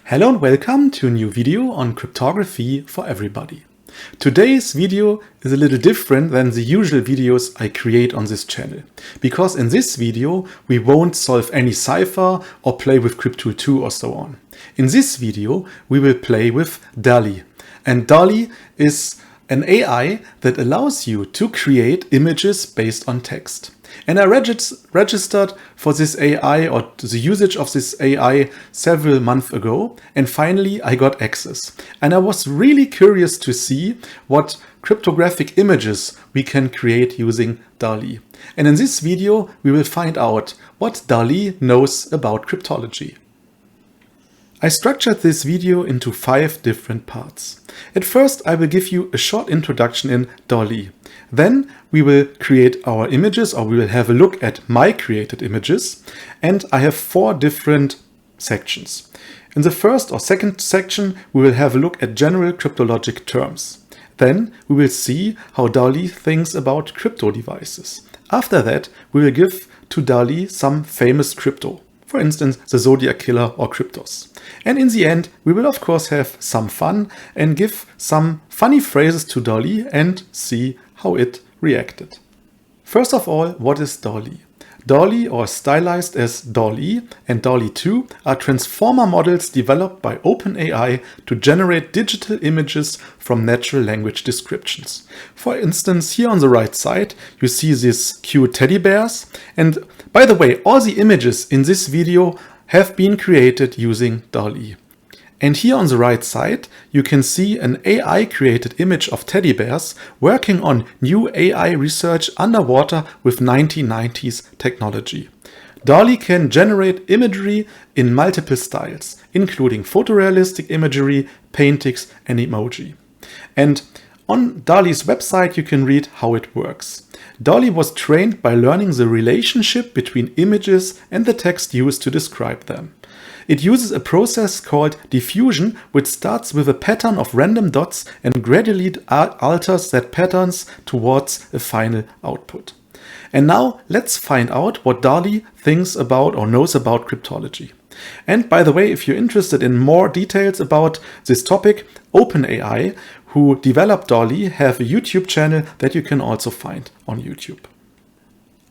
Hello and welcome to a new video on cryptography for everybody. Today's video is a little different than the usual videos I create on this channel, because in this video we won't solve any cipher or play with Crypto 2 or so on. In this video we will play with DALL-E, and DALL-E is an AI that allows you to create images based on text. And I registered for this AI or the usage of this AI several months ago, and finally I got access. And I was really curious to see what cryptographic images we can create using DALL-E. And in this video we will find out what DALL-E knows about cryptology. I structured this video into 5 different parts. At first I will give you a short introduction in DALL-E. Then we will create our images, or we will have a look at my created images. And I have 4 different sections. In the first or second section we will have a look at general cryptologic terms. Then we will see how DALL-E thinks about crypto devices. After that we will give to DALL-E some famous crypto. For instance, the Zodiac Killer or cryptos. And in the end, we will of course have some fun and give some funny phrases to DALL-E and see how it reacted. First of all, what is DALL-E? DALL-E, or stylized as DALL-E, and DALL-E 2 are transformer models developed by OpenAI to generate digital images from natural language descriptions. For instance, here on the right side, you see these cute teddy bears. And by the way, all the images in this video have been created using DALL-E. And here on the right side, you can see an AI-created image of teddy bears working on new AI research underwater with 1990s technology. DALL-E can generate imagery in multiple styles, including photorealistic imagery, paintings, and emoji. And on DALL-E's website, you can read how it works. DALL-E was trained by learning the relationship between images and the text used to describe them. It uses a process called diffusion, which starts with a pattern of random dots and gradually alters that patterns towards a final output. And now let's find out what DALL-E thinks about or knows about cryptology. And by the way, if you're interested in more details about this topic, OpenAI, who developed DALL-E, have a YouTube channel that you can also find on YouTube.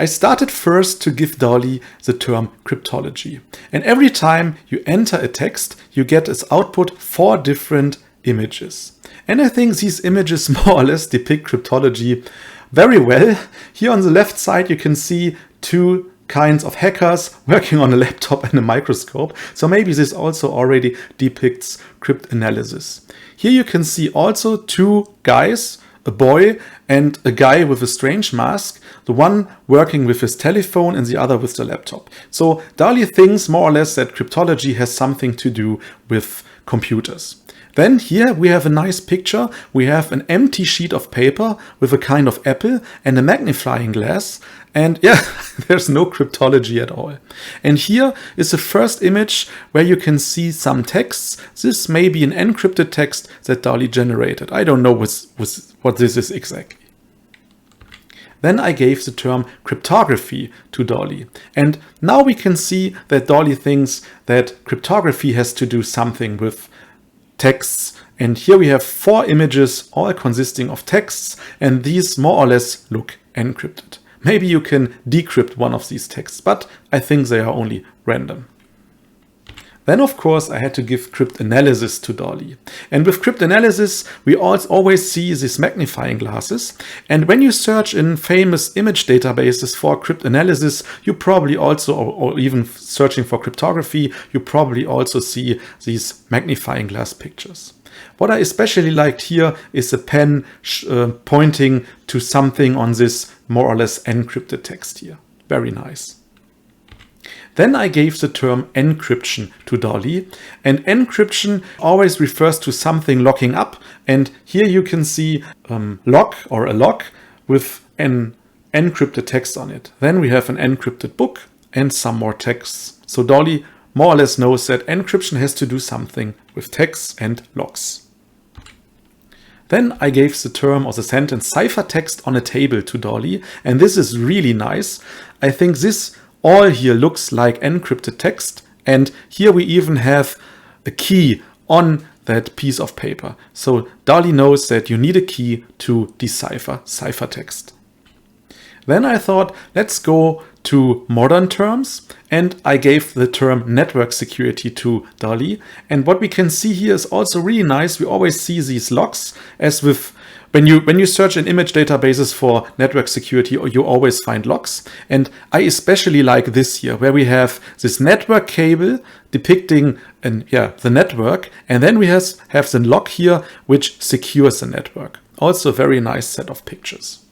I started first to give DALL-E the term cryptology. And every time you enter a text, you get as output 4 different images. And I think these images more or less depict cryptology very well. Here on the left side, you can see 2 kinds of hackers working on a laptop and a microscope. So maybe this also already depicts cryptanalysis. Here you can see also 2 guys, a boy and a guy with a strange mask, the one working with his telephone and the other with the laptop. So DALL-E thinks more or less that cryptology has something to do with computers. Then here we have a nice picture. We have an empty sheet of paper with a kind of apple and a magnifying glass. And yeah, there's no cryptology at all. And here is the first image where you can see some texts. This may be an encrypted text that DALL-E generated. I don't know what this is exactly. Then I gave the term cryptography to DALL-E. And now we can see that DALL-E thinks that cryptography has to do something with texts. And here we have 4 images, all consisting of texts, and these more or less look encrypted. Maybe you can decrypt one of these texts, but I think they are only random. Then of course I had to give cryptanalysis to DALL-E. And with cryptanalysis we always see these magnifying glasses. And when you search in famous image databases for cryptanalysis, you probably also, or even searching for cryptography, you probably also see these magnifying glass pictures. What I especially liked here is a pen pointing to something on this more or less encrypted text here. Very nice. Then I gave the term encryption to DALL-E, and encryption always refers to something locking up, and here you can see lock or a lock with an encrypted text on it. Then we have an encrypted book and some more texts. So DALL-E more or less knows that encryption has to do something with texts and locks. Then I gave the term or the sentence ciphertext on a table to DALL-E, and this is really nice. I think this all here looks like encrypted text, and here we even have a key on that piece of paper. So DALL-E knows that you need a key to decipher ciphertext. Then I thought, let's go to modern terms, and I gave the term network security to DALL-E. And what we can see here is also really nice. We always see these logs, as with when you search in image databases for network security, you always find logs. And I especially like this here, where we have this network cable depicting the network, and then we have the log here which secures the network. Also a very nice set of pictures.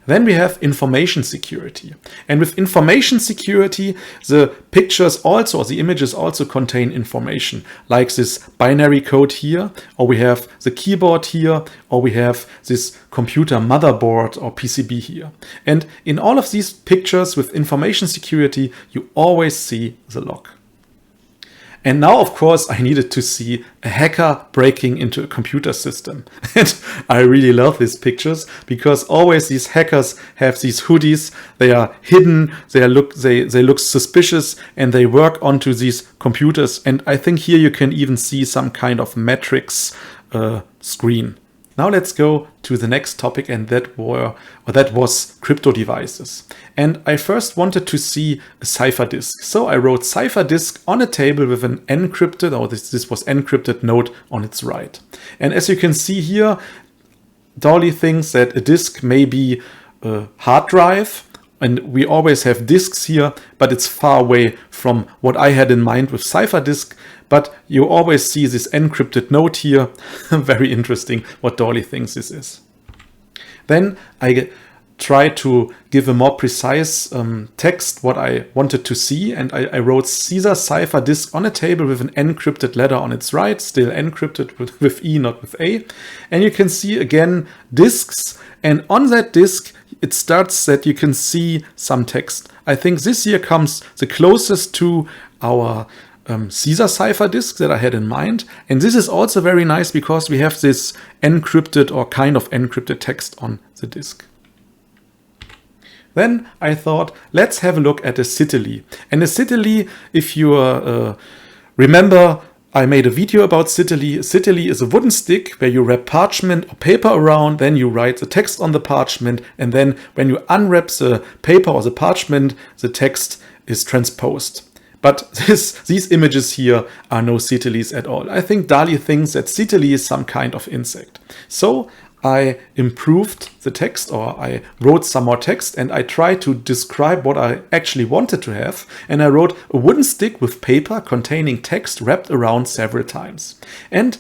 Then we have information security. And with information security, the pictures also, or the images also contain information, like this binary code here, or we have the keyboard here, or we have this computer motherboard or PCB here. And in all of these pictures with information security, you always see the log. And now, of course, I needed to see a hacker breaking into a computer system. And I really love these pictures because always these hackers have these hoodies. They are hidden, they look suspicious, and they work onto these computers. And I think here you can even see some kind of matrix screen. Now let's go to the next topic, and that was crypto devices. And I first wanted to see a cipherdisk. So I wrote cipherdisk on a table with an encrypted, or this was encrypted node on its right. And as you can see here, DALL-E thinks that a disk may be a hard drive, and we always have disks here, but it's far away from what I had in mind with cipherdisk. But you always see this encrypted node here. Very interesting what DALL-E thinks this is. Then I try to give a more precise text what I wanted to see, and I wrote Caesar cipher disk on a table with an encrypted letter on its right, still encrypted with E, not with A. And you can see again disks, and on that disk it starts that you can see some text. I think this here comes the closest to our Caesar cipher disk that I had in mind. And this is also very nice because we have this encrypted or kind of encrypted text on the disk. Then I thought, let's have a look at a citily. And a citily, if you remember, I made a video about citily. A citily is a wooden stick where you wrap parchment or paper around, then you write the text on the parchment, and then when you unwrap the paper or the parchment, the text is transposed. But these images here are no citilies at all. I think DALL-E thinks that citily is some kind of insect. So I improved the text, or I wrote some more text, and I tried to describe what I actually wanted to have. And I wrote a wooden stick with paper containing text wrapped around several times. And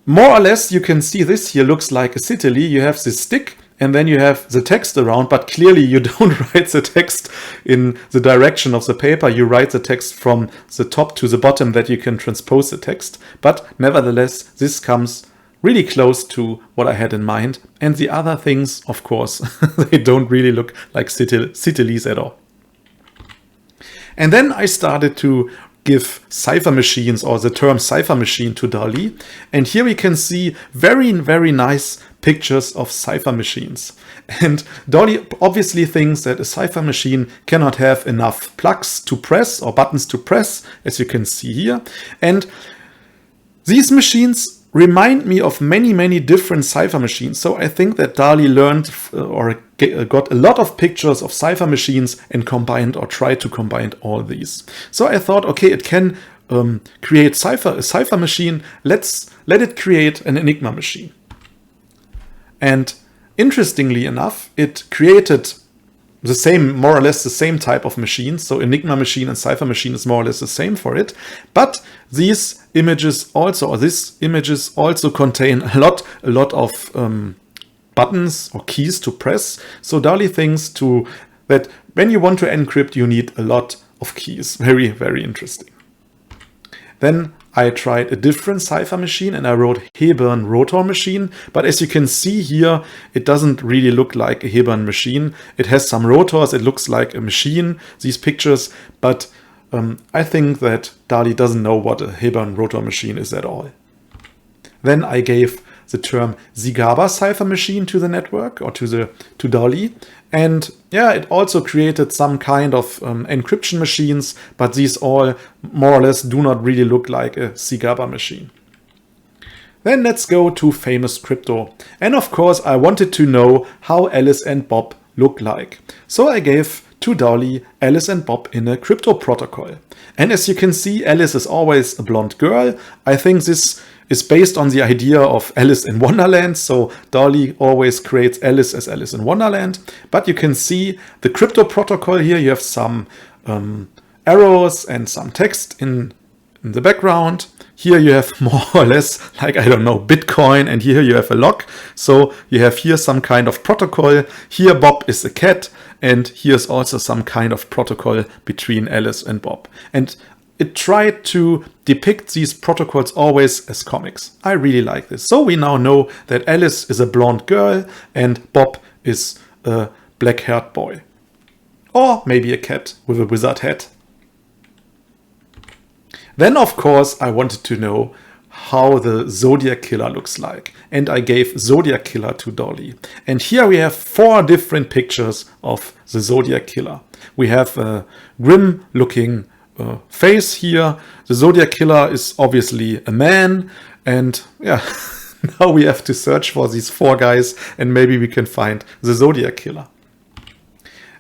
more or less you can see this here looks like a citily. You have this stick, and then you have the text around, but clearly you don't write the text in the direction of the paper. You write the text from the top to the bottom that you can transpose the text. But nevertheless, this comes really close to what I had in mind. And the other things, of course, they don't really look like citilies at all. And then I started to give cipher machines, or the term cipher machine, to DALL-E. And here we can see very, very nice pictures of cipher machines. And DALL-E obviously thinks that a cipher machine cannot have enough plugs to press or buttons to press, as you can see here. And these machines remind me of many, many different cipher machines. So I think that DALL-E learned or got a lot of pictures of cipher machines and combined or tried to combine all these. So I thought, okay, it can create a cipher machine. Let it create an Enigma machine. And interestingly enough, it created the same, more or less the same type of machine. So Enigma machine and cipher machine is more or less the same for it. But these images also, or these images also contain a lot of buttons or keys to press. So DALL-E thinks that when you want to encrypt, you need a lot of keys. Very, very interesting. Then I tried a different cipher machine, and I wrote Hebern rotor machine. But as you can see here, it doesn't really look like a Hebern machine. It has some rotors. It looks like a machine, these pictures. But I think that DALL-E doesn't know what a Hebern rotor machine is at all. Then I gave the term Zigaba cipher machine to the network, or to DALL-E. And yeah, it also created some kind of encryption machines, but these all more or less do not really look like a Zigaba machine. Then let's go to famous crypto. And of course, I wanted to know how Alice and Bob look like. So I gave to DALL-E Alice and Bob in a crypto protocol. And as you can see, Alice is always a blonde girl. I think this is based on the idea of Alice in Wonderland. So DALL-E always creates Alice as Alice in Wonderland. But you can see the crypto protocol here. You have some arrows and some text in the background. Here you have more or less like, I don't know, Bitcoin, and here you have a lock. So you have here some kind of protocol. Here Bob is a cat, and here's also some kind of protocol between Alice and Bob. And it tried to depict these protocols always as comics. I really like this. So we now know that Alice is a blonde girl and Bob is a black-haired boy. Or maybe a cat with a wizard hat. Then, of course, I wanted to know how the Zodiac Killer looks like. And I gave Zodiac Killer to DALL-E. And here we have 4 different pictures of the Zodiac Killer. We have a grim-looking face here. The Zodiac Killer is obviously a man. And yeah, now we have to search for these 4 guys and maybe we can find the Zodiac Killer.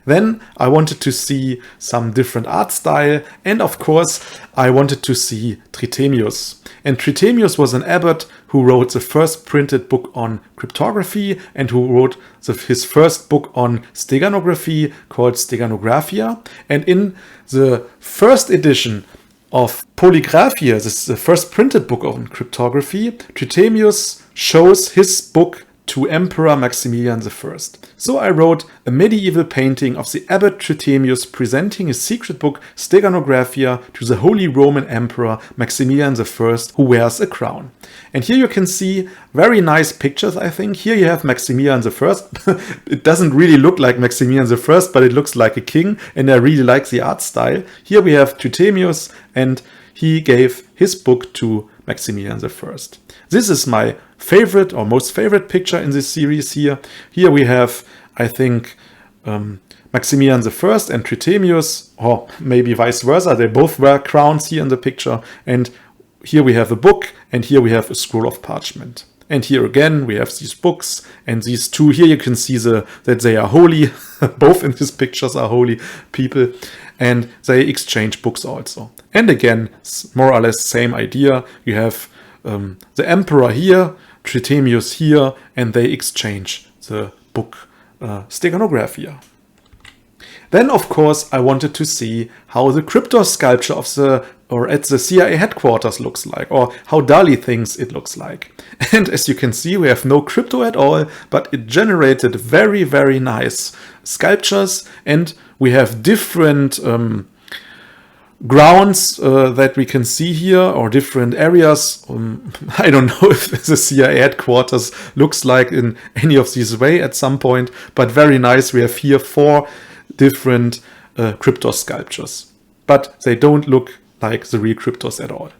Then I wanted to see some different art style, and of course I wanted to see Trithemius. And Trithemius was an abbot who wrote the first printed book on cryptography and who wrote his first book on steganography called Steganographia. And in the first edition of Polygraphia, this is the first printed book on cryptography, Trithemius shows his book to Emperor Maximilian I. So I wrote a medieval painting of the abbot Trithemius presenting his secret book Steganographia to the Holy Roman Emperor Maximilian I, who wears a crown. And here you can see very nice pictures, I think. Here you have Maximilian I. It doesn't really look like Maximilian I, but it looks like a king, and I really like the art style. Here we have Trithemius, and he gave his book to Maximilian I. This is my favorite or most favorite picture in this series here. Here we have, I think, Maximilian I and Trithemius, or maybe vice versa. They both wear crowns here in the picture. And here we have a book, and here we have a scroll of parchment. And here again, we have these books, and these two here you can see that they are holy. Both in these pictures are holy people, and they exchange books also. And again, more or less same idea. You have the emperor here, Trithemius here, and they exchange the book Steganographia. Then, of course, I wanted to see how the crypto sculpture of at the CIA headquarters looks like, or how DALL-E thinks it looks like. And as you can see, we have no crypto at all, but it generated very, very nice sculptures, and we have different grounds that we can see here, or different areas. I don't know if the CIA headquarters looks like in any of these way at some point, but very nice. We have here 4 different crypto sculptures, but they don't look like the real cryptos at all.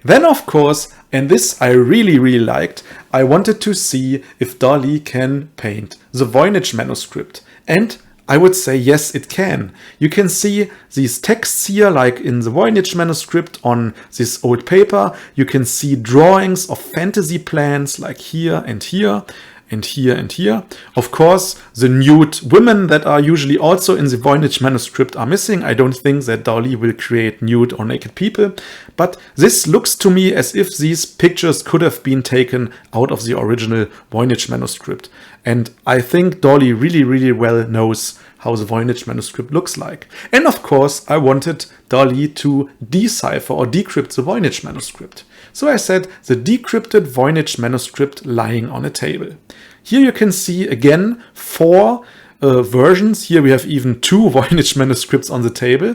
Then, of course, and this I really, really liked, I wanted to see if DALL-E can paint the Voynich manuscript. And I would say yes, it can. You can see these texts here, like in the Voynich manuscript on this old paper. You can see drawings of fantasy plants like here and here and here and here. Of course, the nude women that are usually also in the Voynich manuscript are missing. I don't think that DALL-E will create nude or naked people, but this looks to me as if these pictures could have been taken out of the original Voynich manuscript. And I think DALL-E really, really well knows how the Voynich manuscript looks like. And of course, I wanted DALL-E to decipher or decrypt the Voynich manuscript. So I said the decrypted Voynich manuscript lying on a table. Here you can see again 4 versions. Here we have even 2 Voynich manuscripts on the table,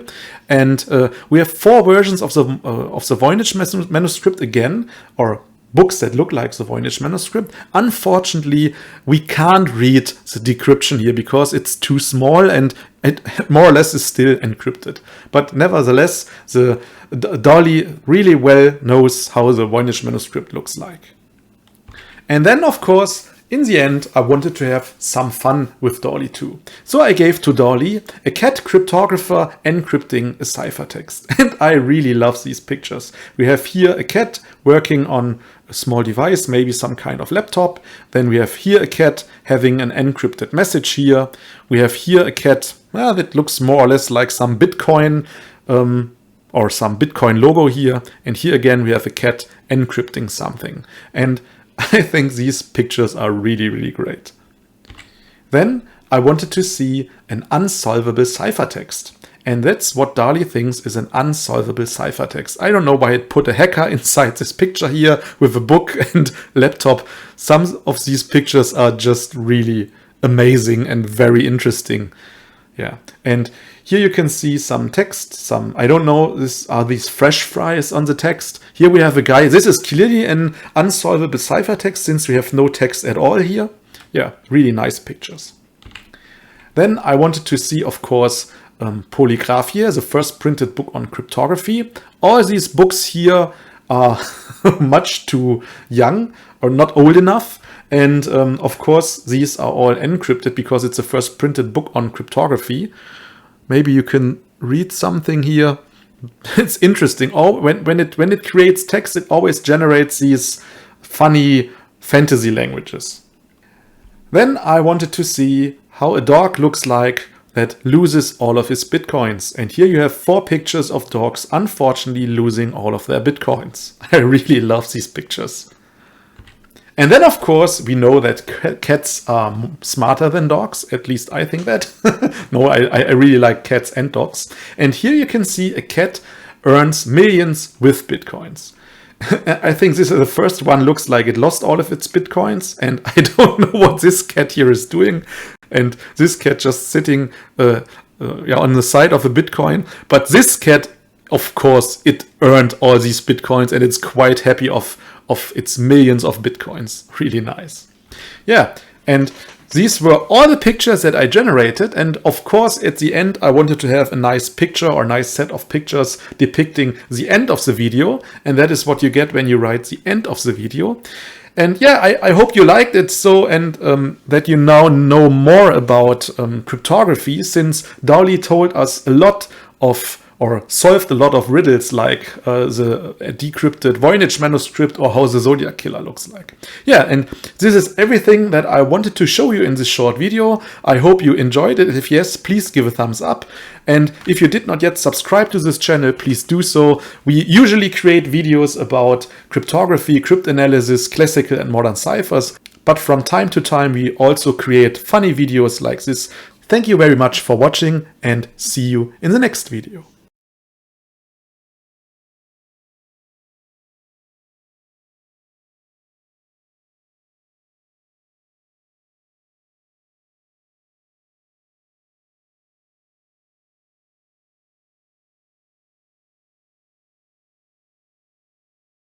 and we have 4 versions of the Voynich manuscript again, or books that look like the Voynich manuscript. Unfortunately, we can't read the decryption here because it's too small and it more or less is still encrypted. But nevertheless, the DALL-E really well knows how the Voynich manuscript looks like. And then, of course, in the end, I wanted to have some fun with DALL-E too. So I gave to DALL-E a cat cryptographer encrypting a ciphertext. And I really love these pictures. We have here a cat working on a small device, maybe some kind of laptop. Then we have here a cat having an encrypted message here. We have here a cat that looks more or less like some Bitcoin or some Bitcoin logo here. And here again, we have a cat encrypting something. And I think these pictures are really, really great. Then I wanted to see an unsolvable ciphertext. And that's what DALL-E thinks is an unsolvable ciphertext. I don't know why it put a hacker inside this picture here with a book and laptop. Some of these pictures are just really amazing and very interesting. Yeah, and here you can see some text, I don't know, are these fresh fries on the text. Here we have a guy, this is clearly an unsolvable ciphertext since we have no text at all here. Yeah, really nice pictures. Then I wanted to see, of course, Polygraphia, the first printed book on cryptography. All these books here are much too young or not old enough. And of course, these are all encrypted because it's the first printed book on cryptography. Maybe you can read something here. It's interesting. When it creates text, it always generates these funny fantasy languages. Then I wanted to see how a dog looks like that loses all of his bitcoins. And here you have 4 pictures of dogs unfortunately losing all of their bitcoins. I really love these pictures. And then, of course, we know that cats are smarter than dogs. At least I think that. No, I really like cats and dogs. And here you can see a cat earns millions with bitcoins. I think this is the first one looks like it lost all of its bitcoins. And I don't know what this cat here is doing. And this cat just sitting on the side of a bitcoin. But this cat, of course, it earned all these bitcoins and it's quite happy of its millions of bitcoins. Really nice. Yeah, and these were all the pictures that I generated. And of course, at the end, I wanted to have a nice picture or nice set of pictures depicting the end of the video. And that is what you get when you write the end of the video. And yeah, I hope you liked it and that you now know more about cryptography, since DALL-E told us a lot of or solved a lot of riddles like the decrypted Voynich manuscript or how the Zodiac Killer looks like. Yeah, and this is everything that I wanted to show you in this short video. I hope you enjoyed it. If yes, please give a thumbs up. And if you did not yet subscribe to this channel, please do so. We usually create videos about cryptography, cryptanalysis, classical and modern ciphers. But from time to time, we also create funny videos like this. Thank you very much for watching and see you in the next video.